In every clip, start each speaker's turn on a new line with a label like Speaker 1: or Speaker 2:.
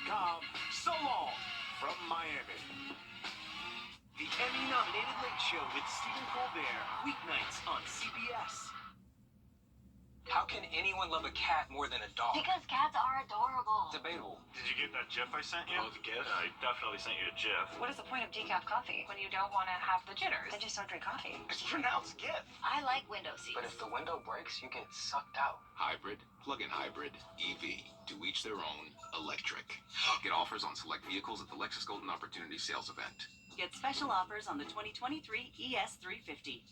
Speaker 1: Wrdw.com. So long from Miami. The Emmy-nominated Late Show with Stephen Colbert, weeknights on CBS.
Speaker 2: How can anyone love a cat more than a dog?
Speaker 3: Because cats are adorable.
Speaker 2: Debatable.
Speaker 1: Did you get that GIF I sent you?
Speaker 4: Oh, the GIF?
Speaker 1: I definitely sent you a GIF.
Speaker 3: What is the point of decaf coffee when you don't want to have the jitters? Then just don't drink coffee.
Speaker 1: It's pronounced GIF.
Speaker 3: I like window seats.
Speaker 2: But if the window breaks, you get sucked out.
Speaker 5: Hybrid, plug-in hybrid, EV, to each their own, electric. Get offers on select vehicles at the Lexus Golden Opportunity Sales Event.
Speaker 6: Get special offers on the 2023 ES350.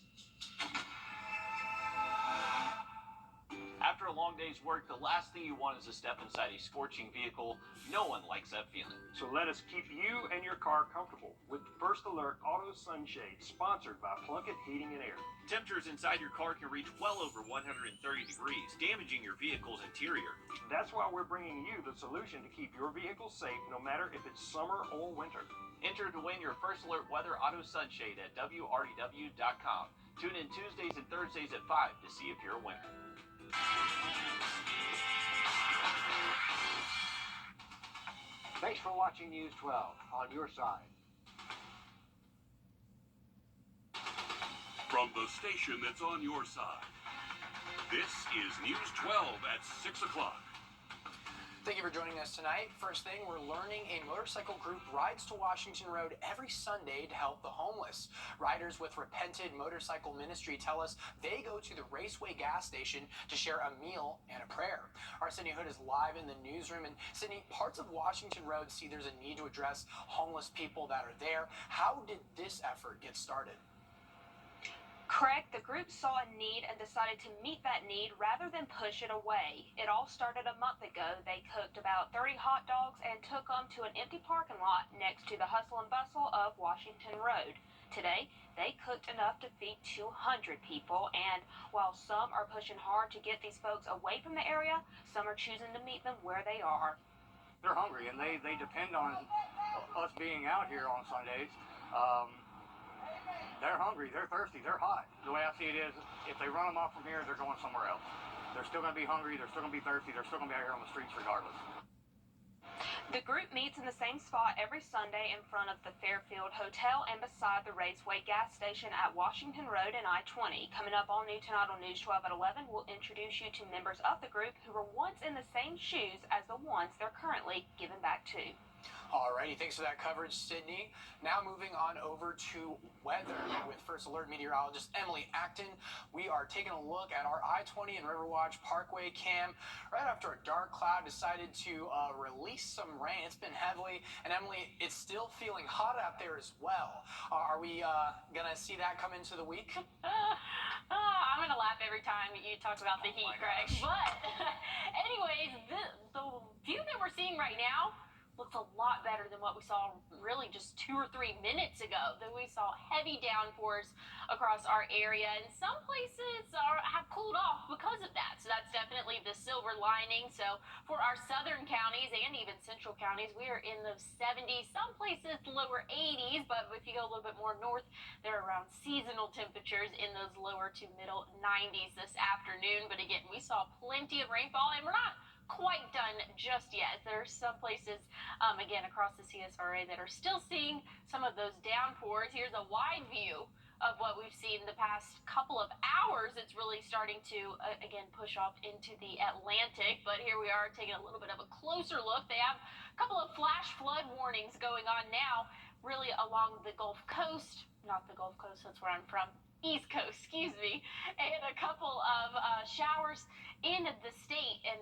Speaker 4: After a long day's work, the last thing you want is to step inside a scorching vehicle. No one likes that feeling.
Speaker 7: So let us keep you and your car comfortable with First Alert Auto Sunshade, sponsored by Plunkett Heating and Air.
Speaker 4: Temperatures inside your car can reach well over 130 degrees, damaging your vehicle's interior.
Speaker 7: That's why we're bringing you the solution to keep your vehicle safe no matter if it's summer or winter.
Speaker 4: Enter to win your First Alert Weather Auto Sunshade at Wrdw.com. Tune in Tuesdays and Thursdays at 5 to see if you're a winner.
Speaker 7: Thanks for watching News 12 on your side.
Speaker 8: From the station that's on your side, this is News 12 at 6 o'clock.
Speaker 9: Thank you for joining us tonight. First thing, we're learning a motorcycle group rides to Washington Road every Sunday to help the homeless. Riders with Repented Motorcycle Ministry tell us they go to the Raceway gas station to share a meal and a prayer. Our Sydney Hood is live in the newsroom. And Sydney, parts of Washington Road see there's a need to address homeless people that are there. How did this effort get started?
Speaker 10: Craig, the group saw a need and decided to meet that need rather than push it away. It all started a month ago. They cooked about 30 hot dogs and took them to an empty parking lot next to the hustle and bustle of Washington Road. Today, they cooked enough to feed 200 people, and while some are pushing hard to get these folks away from the area, some are choosing to meet them where they are.
Speaker 7: They're hungry, and they depend on us being out here on Sundays. They're hungry, they're thirsty, they're hot. The way I see it is, if they run them off from here, they're going somewhere else. They're still going to be hungry, they're still going to be thirsty, they're still going to be out here on the streets regardless.
Speaker 10: The group meets in the same spot every Sunday in front of the Fairfield Hotel and beside the Raceway gas station at Washington Road and I-20. Coming up all new tonight on News 12 at 11, we'll introduce you to members of the group who were once in the same shoes as the ones they're currently giving back to.
Speaker 9: Alrighty, thanks for that coverage, Sydney. Now moving on over to weather with First Alert meteorologist Emily Acton. We are taking a look at our I-20 and Riverwatch Parkway cam right after a dark cloud decided to release some rain. It's been heavily, and Emily, it's still feeling hot out there as well. Are we gonna see that come into the week?
Speaker 3: I'm gonna laugh every time you talk about the heat, Greg. But anyways, the view that we're seeing right now looks a lot better than what we saw really just 2 or 3 minutes ago. That we saw heavy downpours across our area, and some places have cooled off because of that. So that's definitely the silver lining. So for our southern counties and even central counties, we are in the 70s, some places lower 80s, but if you go a little bit more north, they're around seasonal temperatures in those lower to middle 90s this afternoon. But again, we saw plenty of rainfall, and we're not quite done just yet. There's some places, again, across the CSRA that are still seeing some of those downpours. Here's a wide view of what we've seen the past couple of hours. It's really starting to, again, push off into the Atlantic. But here we are taking a little bit of a closer look. They have a couple of flash flood warnings going on now, really along the Gulf Coast. Not the Gulf Coast, that's where I'm from. East Coast, excuse me. And a couple of showers in the state, and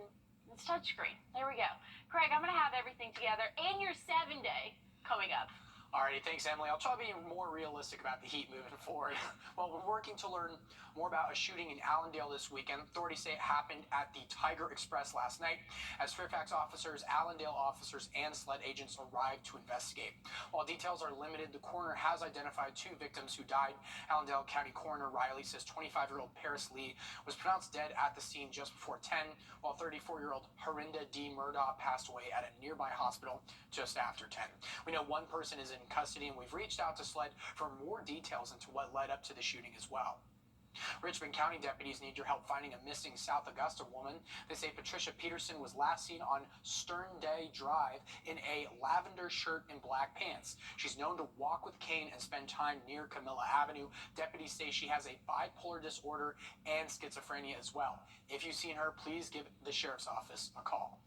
Speaker 3: it's touchscreen. There we go. Craig, I'm going to have everything together and your 7-day coming up.
Speaker 9: Alrighty, thanks, Emily. I'll try to be more realistic about the heat moving forward. Well, we're working to learn more about a shooting in Allendale this weekend. Authorities say it happened at the Tiger Express last night as Fairfax officers, Allendale officers, and SLED agents arrived to investigate. While details are limited, the coroner has identified 2 victims who died. Allendale County Coroner Riley says 25-year-old Paris Lee was pronounced dead at the scene just before 10, while 34-year-old Harinda D. Murdaugh passed away at a nearby hospital just after 10. We know one person is in custody, and we've reached out to SLED for more details into what led up to the shooting as well. Richmond County deputies need your help finding a missing South Augusta woman. They say Patricia Peterson was last seen on Stern Day Drive in a lavender shirt and black pants. She's known to walk with cane and spend time near Camilla Avenue. Deputies say she has a bipolar disorder and schizophrenia as well. If you've seen her, please give the sheriff's office a call.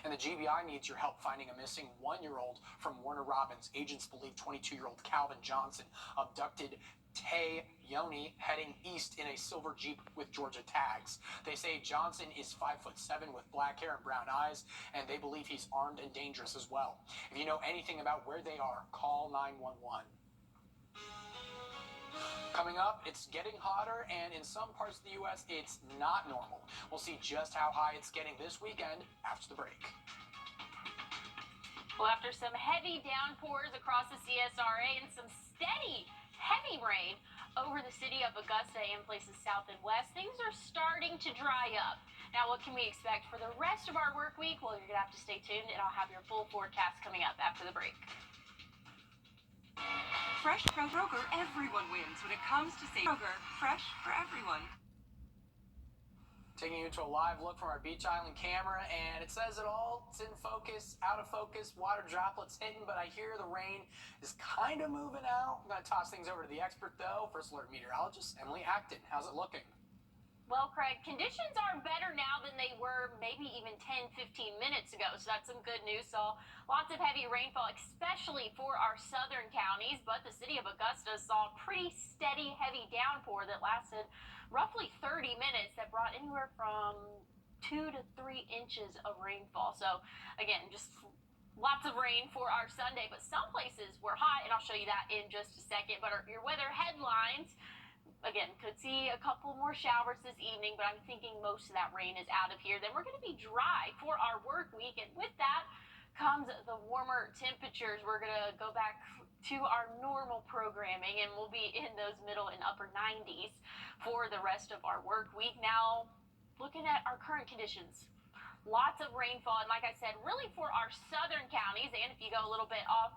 Speaker 9: And the GBI needs your help finding a missing 1-year-old from Warner Robins. Agents believe 22-year-old Calvin Johnson abducted Tay Yoni heading east in a silver Jeep with Georgia tags. They say Johnson is 5'7" with black hair and brown eyes, and they believe he's armed and dangerous as well. If you know anything about where they are, call 911. Coming up, it's getting hotter, and in some parts of the U.S., it's not normal. We'll see just how high it's getting this weekend after the break.
Speaker 3: Well, after some heavy downpours across the CSRA and some steady, heavy rain over the city of Augusta and places south and west, things are starting to dry up. Now, what can we expect for the rest of our work week? Well, you're going to have to stay tuned, and I'll have your full forecast coming up after the break.
Speaker 6: Fresh Kroger, everyone wins when it comes to safe. Kroger, fresh for everyone.
Speaker 9: Taking you to a live look from our Beach Island camera, and it says it all. It's in focus, out of focus, water droplets hitting, but I hear the rain is kind of moving out. I'm going to toss things over to the expert, though. First alert meteorologist, Emily Acton. How's it looking?
Speaker 3: Well, Craig, conditions are better now than they were maybe even 10, 15 minutes ago, so that's some good news. So lots of heavy rainfall, especially for our southern counties, but the city of Augusta saw a pretty steady, heavy downpour that lasted roughly 30 minutes that brought anywhere from 2 to 3 inches of rainfall. So, again, just lots of rain for our Sunday, but some places were hot, and I'll show you that in just a second. But your weather headlines, again, could see a couple more showers this evening, but I'm thinking most of that rain is out of here. Then we're going to be dry for our work week, and with that comes the warmer temperatures. We're going to go back to our normal programming, and we'll be in those middle and upper 90s for the rest of our work week. Now, looking at our current conditions, lots of rainfall, and like I said, really for our southern counties, and if you go a little bit off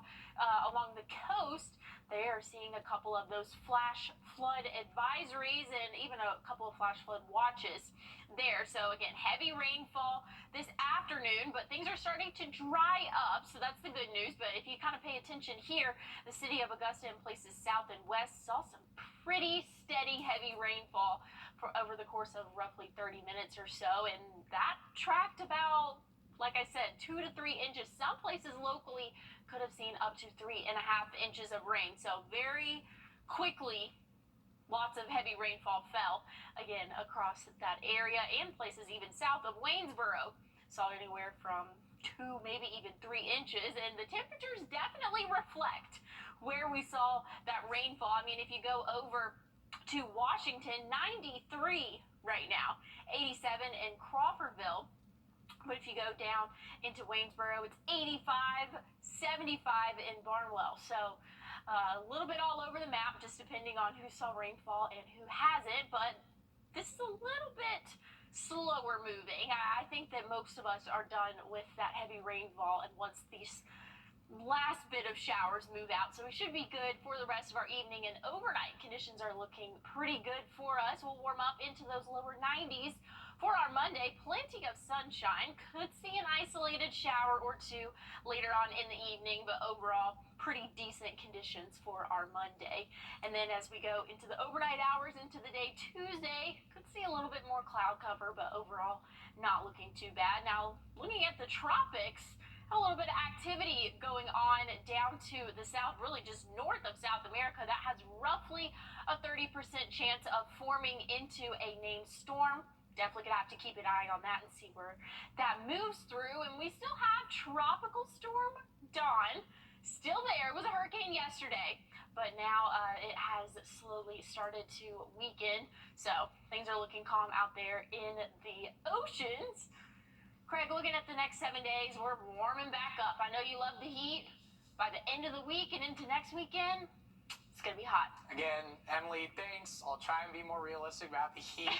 Speaker 3: along the coast, they are seeing a couple of those flash flood advisories and even a couple of flash flood watches there. So again, heavy rainfall this afternoon, but things are starting to dry up, so that's the good news. But if you kind of pay attention here, the city of Augusta and places south and west saw some pretty steady heavy rainfall for over the course of roughly 30 minutes or so, and that tracked about, like I said, 2 to 3 inches. Some places locally could have seen up to 3.5 inches of rain. So very quickly, lots of heavy rainfall fell again across that area, and places even south of Waynesboro saw anywhere from 2, maybe even 3 inches. And the temperatures definitely reflect where we saw that rainfall. I mean, if you go over to Washington, 93 right now, 87 in Crawfordville. But if you go down into Waynesboro, it's 85, 75 in Barnwell. So a little bit all over the map, just depending on who saw rainfall and who hasn't. But this is a little bit slower moving. I think that most of us are done with that heavy rainfall, and once these last bit of showers move out, so we should be good for the rest of our evening and overnight. Conditions are looking pretty good for us. We'll warm up into those lower 90s for our Monday. Plenty of sunshine. Could see an isolated shower or two later on in the evening, but overall pretty decent conditions for our Monday. And then as we go into the overnight hours into the day Tuesday, could see a little bit more cloud cover, but overall not looking too bad. Now, looking at the tropics, a little bit of activity going on down to the south, really just north of South America. That has roughly a 30% chance of forming into a named storm. Definitely gonna have to keep an eye on that and see where that moves through. And we still have Tropical Storm Dawn still there. It was a hurricane yesterday, but now it has slowly started to weaken. So things are looking calm out there in the oceans. Craig, looking at the next 7 days, we're warming back up. I know you love the heat. By the end of the week and into next weekend, it's It's going to be hot.
Speaker 9: Again, Emily, thanks. I'll try and be more realistic about the heat.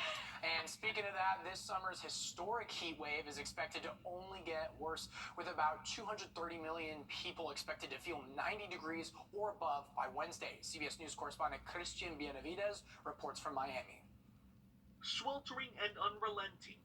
Speaker 9: And speaking of that, this summer's historic heat wave is expected to only get worse, with about 230 million people expected to feel 90 degrees or above by Wednesday. CBS News correspondent Christian Benavides reports from Miami.
Speaker 1: Sweltering and unrelenting.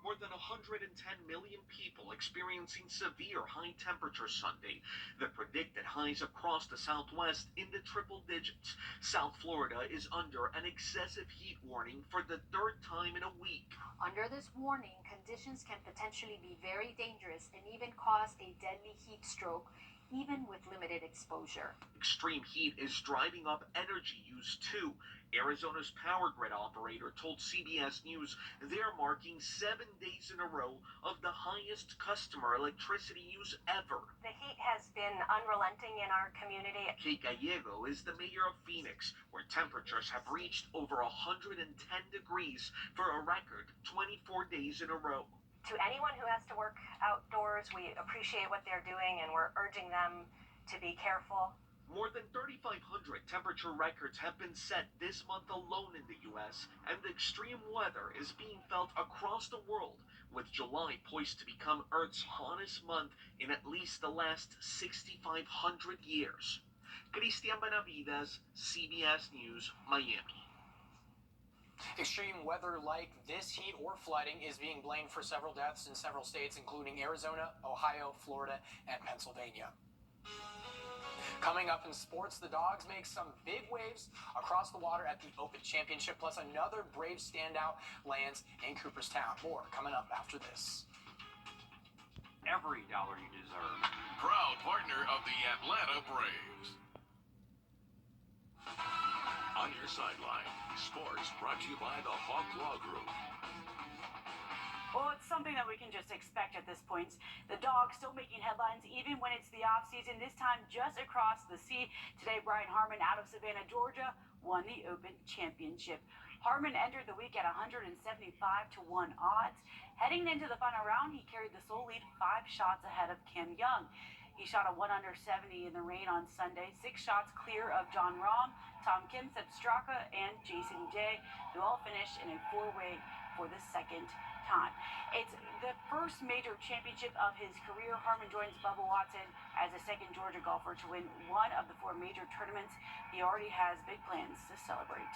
Speaker 1: More than 110 million people experiencing severe high temperatures Sunday. The predicted highs across the Southwest in the triple digits. South Florida is under an excessive heat warning for the third time in a week.
Speaker 11: Under this warning, conditions can potentially be very dangerous and even cause a deadly heat stroke, even with limited exposure.
Speaker 1: Extreme heat is driving up energy use too. Arizona's power grid operator told CBS News they're marking 7 days in a row of the highest customer electricity use ever.
Speaker 11: The heat has been unrelenting in our community.
Speaker 1: Kate Gallego is the mayor of Phoenix, where temperatures have reached over 110 degrees for a record 24 days in a row.
Speaker 11: To anyone who has to work outdoors, we appreciate what they're doing and we're urging them to be careful.
Speaker 1: More than 3,500 temperature records have been set this month alone in the U.S., and the extreme weather is being felt across the world, with July poised to become Earth's hottest month in at least the last 6,500 years. Christian Benavides, CBS News, Miami.
Speaker 9: Extreme weather like this heat or flooding is being blamed for several deaths in several states, including Arizona, Ohio, Florida, and Pennsylvania. Coming up in sports, the Dogs make some big waves across the water at the Open Championship, plus another Braves standout lands in Cooperstown. More coming up after this.
Speaker 4: Every dollar you deserve.
Speaker 8: Proud partner of the Atlanta Braves. On your sideline, sports brought to you by the Hawk Law Group.
Speaker 6: Well, it's something that we can just expect at this point. The Dogs still making headlines even when it's the off-season, this time just across the sea. Today, Brian Harman out of Savannah, Georgia, won the Open Championship. Harman entered the week at 175 to 1 odds. Heading into the final round, he carried the sole lead 5 shots ahead of Kim Young. He shot a 1 under 70 in the rain on Sunday, 6 shots clear of John Rahm, Tom Kim, Sepp Straka, and Jason Day, who all finished in a 4-way for the second time. It's the first major championship of his career. Harman joins Bubba Watson as the second Georgia golfer to win one of the 4 major tournaments. He already has big plans to celebrate.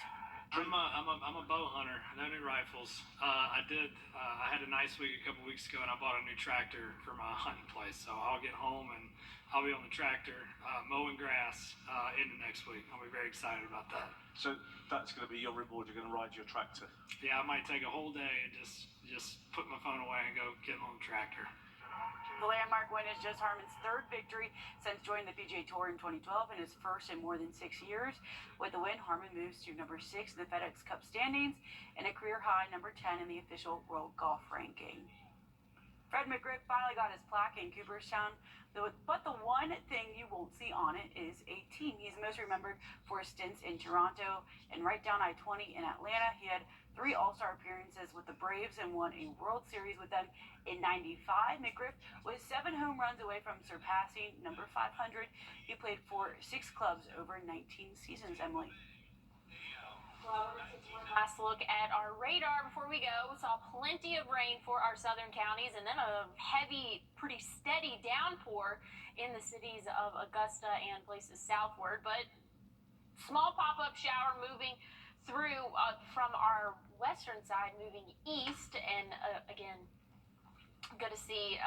Speaker 12: I'm a bow hunter. No new rifles. I had a nice week a couple weeks ago, and I bought a new tractor for my hunting place. So I'll get home and I'll be on the tractor mowing grass into next week. I'll be very excited about that.
Speaker 13: So that's going to be your reward. You're going to ride your tractor.
Speaker 12: Yeah, I might take a whole day and just put my phone away and go get on the tractor.
Speaker 6: The landmark win is just Harman's 3rd victory since joining the PGA Tour in 2012 and his first in more than 6 years. With the win, Harman moves to number 6 in the FedEx Cup standings and a career high number 10 in the official World Golf ranking. Fred McGriff finally got his plaque in Cooperstown, but the one thing you won't see on it is a team. He's most remembered for his stints in Toronto and right down I-20 in Atlanta. He had 3 All-Star appearances with the Braves and won a World Series with them in '95. McGriff was 7 home runs away from surpassing number 500. He played for 6 clubs over 19 seasons, Emily.
Speaker 3: Last look at our radar before we go. We saw plenty of rain for our southern counties and then a heavy, pretty steady downpour in the cities of Augusta and places southward. But small pop-up shower moving through from our western side, moving east. And again, going to see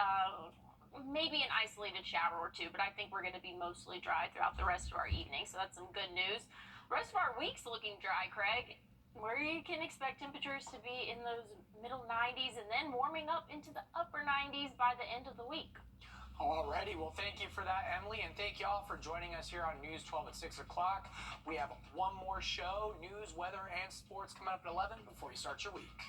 Speaker 3: maybe an isolated shower or 2, but I think we're going to be mostly dry throughout the rest of our evening. So that's some good news. The rest of our week's looking dry, Craig, where you can expect temperatures to be in those middle 90s and then warming up into the upper 90s by the end of the week.
Speaker 9: Alrighty, well, thank you for that, Emily, and thank y'all for joining us here on News 12 at 6 o'clock. We have one more show, news, weather, and sports coming up at 11 before you start your week.